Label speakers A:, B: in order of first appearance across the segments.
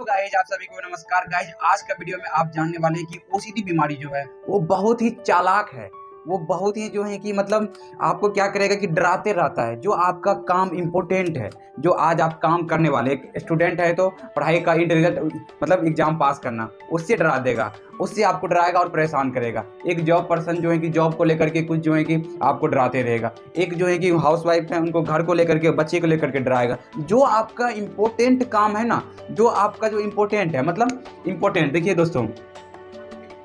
A: तो गाइज आप सभी को नमस्कार। गाइज आज का वीडियो में आप जानने वाले हैं कि ओसीडी बीमारी जो है वो बहुत ही चालाक है। वो बहुत ही जो है कि मतलब आपको क्या करेगा कि डराते रहता है। जो आपका काम इम्पोर्टेंट है, जो आज आप काम करने वाले एक स्टूडेंट है तो पढ़ाई का इंटर रिजल्ट मतलब एग्जाम पास करना, उससे डरा देगा, उससे आपको डराएगा और परेशान करेगा। एक जॉब पर्सन जो है कि जॉब को लेकर के कुछ जो है कि आपको डराते रहेगा। एक जो है कि हाउस वाइफ है उनको घर को लेकर के, बच्चे को लेकर के डराएगा। जो आपका इम्पोर्टेंट काम है ना, जो आपका जो इम्पोर्टेंट है मतलब इम्पोर्टेंट, देखिए दोस्तों,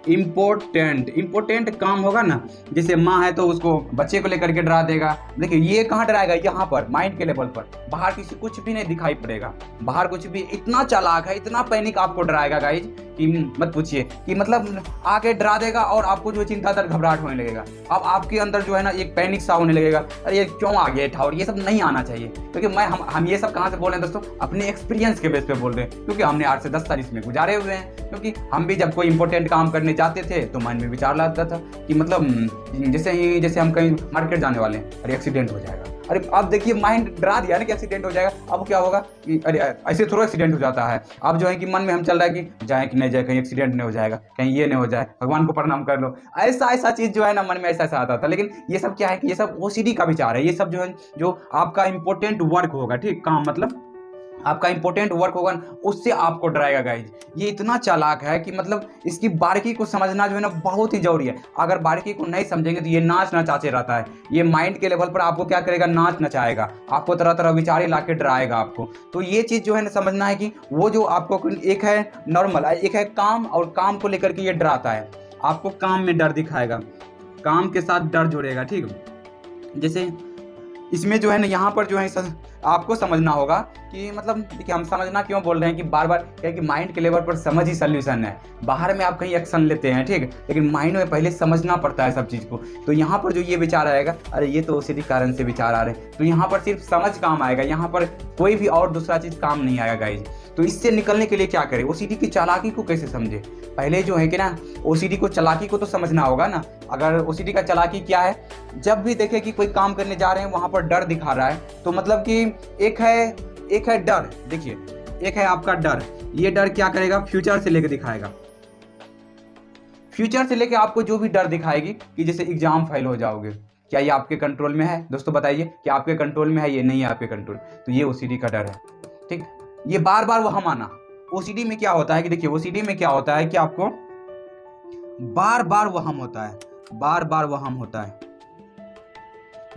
A: इम्पोर्टेंट काम होगा ना, जैसे माँ है तो उसको बच्चे को लेकर के डरा देगा। देखिए ये कहाँ डराएगा, यहाँ पर माइंड के लेवल पर। बाहर किसी कुछ भी नहीं दिखाई पड़ेगा, बाहर कुछ भी। इतना चालाक है, इतना पैनिक आपको डराएगा गाइज कि मत पूछिए। कि मतलब आके डरा देगा और आपको जो चिंता दर घबराहट होने लगेगा। अब आपके अंदर जो है ना एक पैनिक सा होने लगेगा, अरे ये क्यों आ गया था, और ये सब नहीं आना चाहिए। क्योंकि हम ये सब कहाँ से बोल रहे हैं दोस्तों, अपने एक्सपीरियंस के बेस पे बोल रहे हैं। क्योंकि हमने 8 से 10 साल इसमें गुजारे हुए हैं। क्योंकि हम भी जब कोई इंपॉर्टेंट काम करने जाते थे तो मन में विचार लाता था कि मतलब जैसे हम कहीं मार्केट जाने वाले हैं, अरे एक्सीडेंट हो जाएगा। अरे अब देखिए माइंड डरा दिया ना कि एक्सीडेंट हो जाएगा। अब क्या होगा कि अरे ऐसे थोड़ा एक्सीडेंट हो जाता है। अब जो है कि मन में हम चल रहा है कि जाए कि नहीं जाए, कहीं एक्सीडेंट नहीं हो जाएगा, कहीं ये नहीं हो जाए, भगवान को प्रणाम कर लो। ऐसा चीज़ जो है ना मन में ऐसा आता था। लेकिन ये सब क्या है कि ये सब ओसीडी का विचार है। ये सब जो है जो आपका इंपॉर्टेंट वर्क होगा, ठीक काम मतलब आपका इंपॉर्टेंट वर्क होगा, उससे आपको डराएगा गाइज। ये इतना चालाक है कि मतलब इसकी बारीकी को समझना जो है ना बहुत ही जरूरी है। अगर बारीकी को नहीं समझेंगे तो ये नाच नचाते रहता है। ये माइंड के लेवल पर आपको क्या करेगा, नाच नचाएगा, आपको तरह तरह विचार ला के डराएगा आपको। तो ये चीज़ जो है ना समझना है कि वो जो आपको एक है नॉर्मल, एक है काम, और काम को लेकर के ये डराता है। आपको काम में डर दिखाएगा, काम के साथ डर जोड़ेगा, ठीक। जैसे इसमें जो है ना यहाँ पर जो है आपको समझना होगा कि मतलब देखिए हम समझना क्यों बोल रहे हैं कि बार बार क्या कि माइंड के लेवल पर समझ ही सल्यूशन है। बाहर में आप कहीं एक्शन लेते हैं, ठीक, लेकिन माइंड में पहले समझना पड़ता है सब चीज़ को। तो यहाँ पर जो ये विचार आएगा, अरे ये तो उसी कारण से विचार आ रहे हैं, तो यहाँ पर सिर्फ समझ काम आएगा। यहाँ पर कोई भी और दूसरा चीज़ काम नहीं आएगा गाइज। तो इससे निकलने के लिए क्या करें, ओसीडी की चालाकी को कैसे समझे। पहले जो है कि ना ओसीडी को चालाकी को तो समझना होगा ना। अगर ओसीडी का चालाकी क्या है, जब भी देखे कि कोई काम करने जा रहे हैं वहाँ पर डर दिखा रहा है, तो मतलब कि एक है डर। देखिए एक है आपका डर। ये डर क्या करेगा, फ्यूचर से लेके दिखाएगा। फ्यूचर से लेके आपको जो भी डर दिखाएगी कि जैसे एग्जाम फेल हो जाओगे, क्या ये आपके कंट्रोल में है दोस्तों, बताइए क्या आपके कंट्रोल में है, ये नहीं है आपके कंट्रोल। तो ये ओसीडी का डर है, ठीक। ये बार बार वहां आना। ओसीडी में क्या होता है कि देखिए ओसीडी में क्या होता है कि आपको बार बार वहम होता है, बार बार वहम होता है।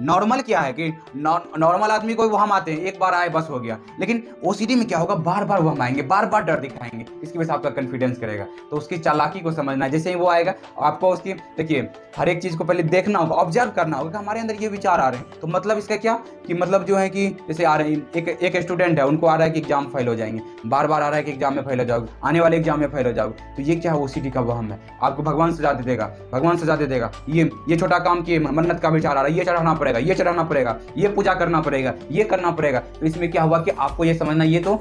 A: नॉर्मल क्या है कि नॉर्मल आदमी को वहम आते हैं, एक बार आए बस हो गया। लेकिन ओसीडी में क्या होगा, बार बार वहम आएंगे, बार बार डर दिखाएंगे। इसकी वजह से आपका कॉन्फिडेंस करेगा। तो उसकी चालाकी को समझना है। जैसे ही वो आएगा आपको उसकी देखिए हर एक चीज़ को पहले देखना होगा, ऑब्जर्व करना होगा कि हमारे अंदर ये विचार आ रहे हैं। तो मतलब इसका क्या कि मतलब जो है कि जैसे आ रहे हैं एक स्टूडेंट है, उनको आ रहा है कि एग्जाम फेल हो जाएंगे, बार बार आ रहा है कि एग्जाम में फेल हो जाओगे, आने वाले एग्जाम में फेल हो जाओगे। तो ये क्या है, ओसीडी का वहम है। आपको भगवान सजा दे देगा, भगवान सजा दे देगा। ये छोटा काम किए, मन्नत का विचार आ रहा है, ये चढ़ाना पड़ेगा, ये चढ़ाना पड़ेगा, ये पूजा करना पड़ेगा, ये करना पड़ेगा। तो इसमें क्या हुआ कि आपको ये समझना, ये तो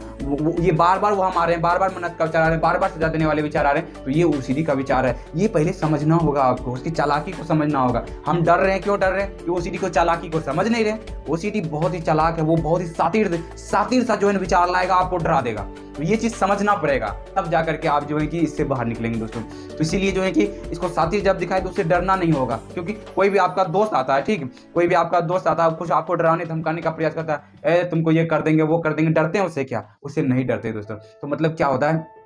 A: ये बार बार वहां आ रहे हैं, बार बार मन्नत का विचार आ रहे हैं, बार बार सजा देने वाले विचार आ रहे हैं। तो ये ओसीडी का विचार है। ये पहले समझना होगा आपको, उसकी चालाकी को समझना होगा। हम डर रहे हैं, क्यों डर रहे हैं, कि ओसीडी को चालाकी को समझ नहीं रहे। ओसीडी बहुत ही चालाक है, वो बहुत ही सातिर सा जो है विचार लाएगा, आपको डरा देगा। तो ये चीज़ समझना पड़ेगा, तब जाकर के आप जो है कि इससे बाहर निकलेंगे दोस्तों। तो इसीलिए जो है कि इसको साथी जब दिखाए तो उससे डरना नहीं होगा। क्योंकि कोई भी आपका दोस्त आता है, ठीक, कोई भी आपका दोस्त आता है, कुछ आपको डराने धमकाने का प्रयास करता है, तुमको ये कर देंगे, वो कर देंगे, डरते हैं उससे क्या, उससे नहीं डरते दोस्तों। तो मतलब क्या होता है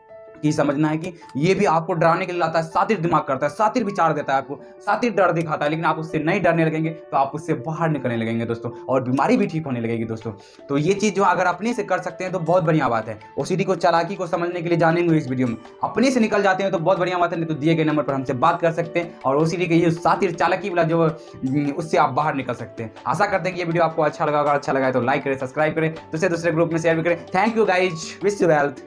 A: कि समझना है कि ये भी आपको डराने के लिए लाता है, सातिर दिमाग करता है, सातिर विचार देता है आपको, सातिर डर दिखाता है। लेकिन आप उससे नहीं डरने लगेंगे तो आप उससे बाहर निकलने लगेंगे दोस्तों, और बीमारी भी ठीक होने लगेगी दोस्तों। तो ये चीज़ जो अगर अपने से कर सकते हैं तो बहुत बढ़िया बात है। ओसीडी को चालाकी को समझने के लिए जानेंगे इस वीडियो में। अपने से निकल जाते हैं तो बहुत बढ़िया बात है, नहीं तो दिए गए नंबर पर हमसे बात कर सकते हैं और ओसीडी के ये सातिर चालाकी वाला जो उससे आप बाहर निकल सकते हैं। आशा करते हैं कि ये वीडियो आपको अच्छा लगा। अगर अच्छा लगा तो लाइक करें, सब्सक्राइब करें, दूसरे ग्रुप में शेयर भी करें। Thank you guys, wish you health.